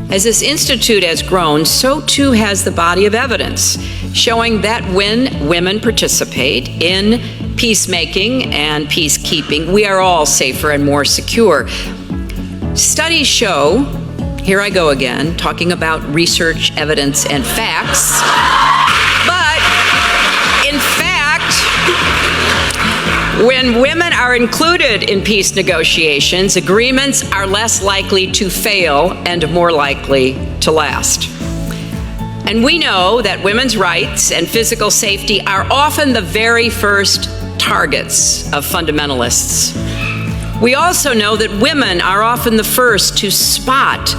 As this institute has grown, so too has the body of evidence, showing that when women participate in peacemaking and peacekeeping, we are all safer and more secure. Studies show, here I go again, talking about research, evidence, and facts, but in fact, when women are included in peace negotiations, agreements are less likely to fail and more likely to last. And we know that women's rights and physical safety are often the very first targets of fundamentalists. We also know that women are often the first to spot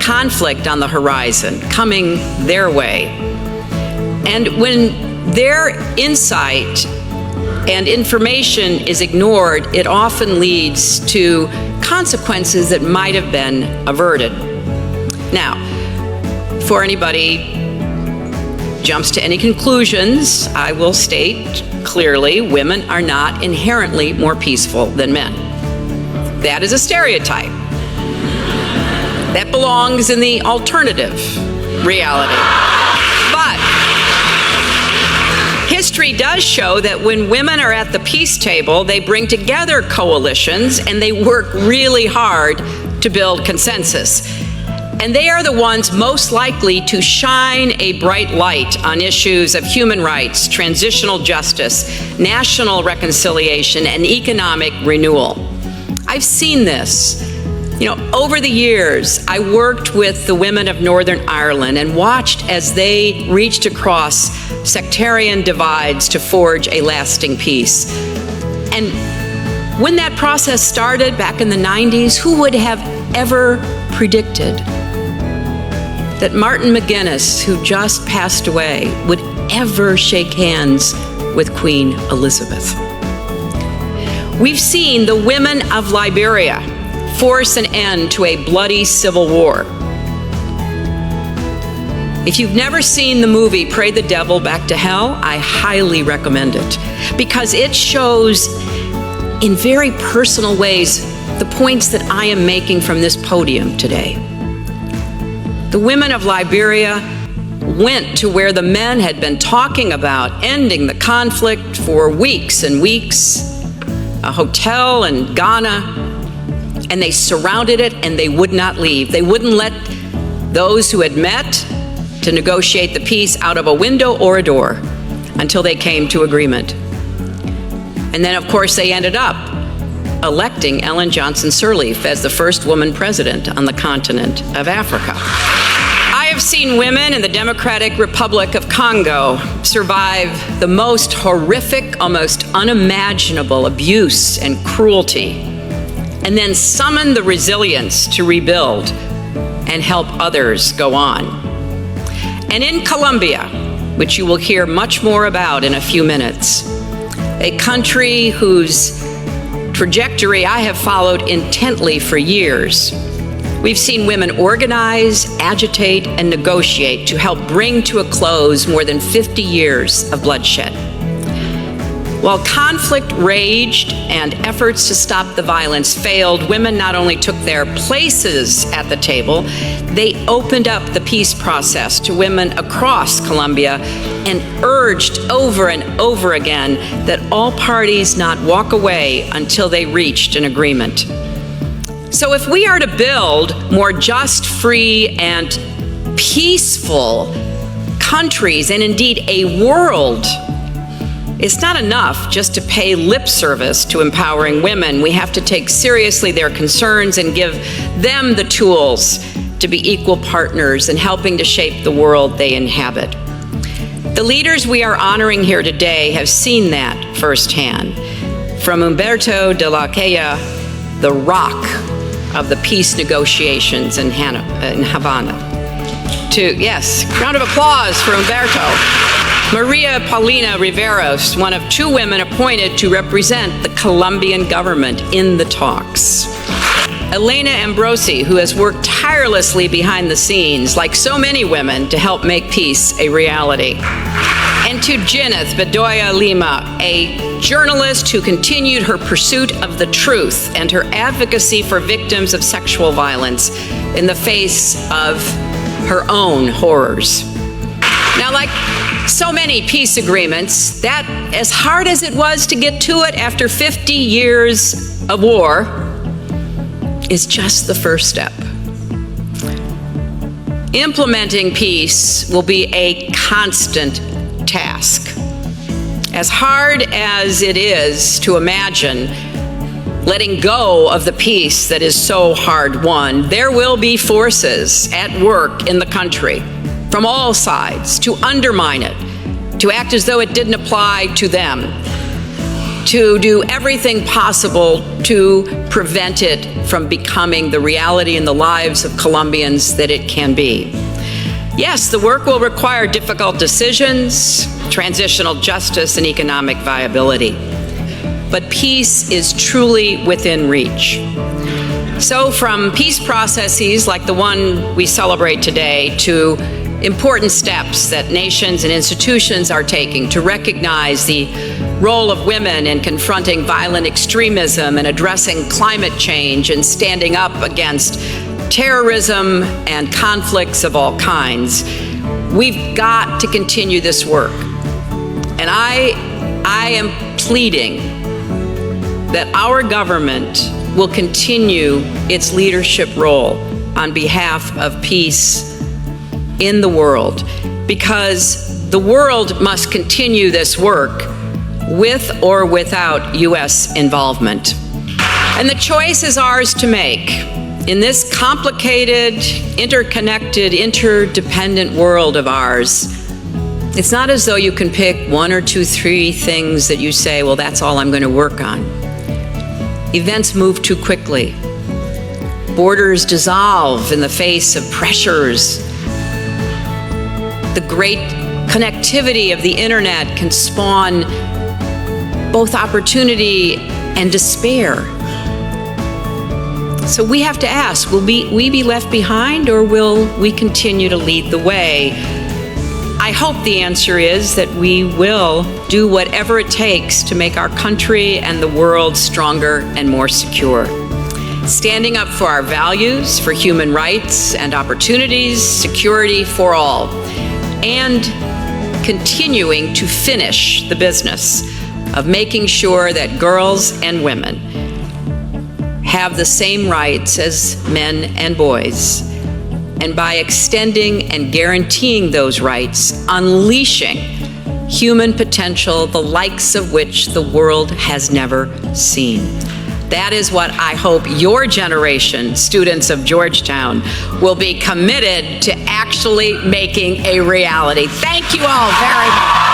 conflict on the horizon coming their way. And when their insight and information is ignored, it often leads to consequences that might have been averted. Now, before anybody jumps to any conclusions, I will state clearly, women are not inherently more peaceful than men. That is a stereotype. That belongs in the alternative reality. But history does show that when women are at the peace table, they bring together coalitions and they work really hard to build consensus. And they are the ones most likely to shine a bright light on issues of human rights, transitional justice, national reconciliation, and economic renewal. I've seen this. Over the years, I worked with the women of Northern Ireland and watched as they reached across sectarian divides to forge a lasting peace. And when that process started back in the 90s, who would have ever predicted that Martin McGuinness, who just passed away, would ever shake hands with Queen Elizabeth? We've seen the women of Liberia force an end to a bloody civil war. If you've never seen the movie Pray the Devil Back to Hell, I highly recommend it because it shows in very personal ways the points that I am making from this podium today. The women of Liberia went to where the men had been talking about ending the conflict for weeks and weeks, a hotel in Ghana, and they surrounded it and they would not leave. They wouldn't let those who had met to negotiate the peace out of a window or a door until they came to agreement. And then, of course, they ended up electing Ellen Johnson Sirleaf as the first woman president on the continent of Africa. I have seen women in the Democratic Republic of Congo survive the most horrific, almost unimaginable abuse and cruelty, and then summon the resilience to rebuild and help others go on. And in Colombia, which you will hear much more about in a few minutes, a country whose trajectory I have followed intently for years, we've seen women organize, agitate, and negotiate to help bring to a close more than 50 years of bloodshed. While conflict raged and efforts to stop the violence failed, women not only took their places at the table, they opened up the peace process to women across Colombia and urged over and over again that all parties not walk away until they reached an agreement. So if we are to build more just, free, and peaceful countries, and indeed a world, it's not enough just to pay lip service to empowering women. We have to take seriously their concerns and give them the tools to be equal partners in helping to shape the world they inhabit. The leaders we are honoring here today have seen that firsthand. From Humberto de la Calle, the rock of the peace negotiations in Havana, to, yes, round of applause for Humberto. Maria Paulina Riveros, one of two women appointed to represent the Colombian government in the talks. Elena Ambrosi, who has worked tirelessly behind the scenes, like so many women, to help make peace a reality. And And to Jenith Bedoya Lima, a journalist who continued her pursuit of the truth and her advocacy for victims of sexual violence in the face of her own horrors. Now, like so many peace agreements, that, as hard as it was to get to it after 50 years of war, is just the first step. Implementing peace will be a constant task. As hard as it is to imagine letting go of the peace that is so hard won, there will be forces at work in the country from all sides to undermine it, to act as though it didn't apply to them, to do everything possible to prevent it from becoming the reality in the lives of Colombians that it can be. Yes, the work will require difficult decisions, transitional justice, and economic viability. But peace is truly within reach. So from peace processes like the one we celebrate today to important steps that nations and institutions are taking to recognize the role of women in confronting violent extremism and addressing climate change and standing up against terrorism and conflicts of all kinds, we've got to continue this work. And I am pleading that our government will continue its leadership role on behalf of peace in the world, because the world must continue this work with or without U.S. involvement. And the choice is ours to make. In this complicated, interconnected, interdependent world of ours, it's not as though you can pick one or two, three things that you say, well, that's all I'm going to work on. Events move too quickly. Borders dissolve in the face of pressures. The great connectivity of the internet can spawn both opportunity and despair. So we have to ask, will we be left behind, or will we continue to lead the way? I hope the answer is that we will do whatever it takes to make our country and the world stronger and more secure. Standing up for our values, for human rights and opportunities, security for all, and continuing to finish the business of making sure that girls and women have the same rights as men and boys, and by extending and guaranteeing those rights, unleashing human potential, the likes of which the world has never seen. That is what I hope your generation, students of Georgetown, will be committed to actually making a reality. Thank you all very much.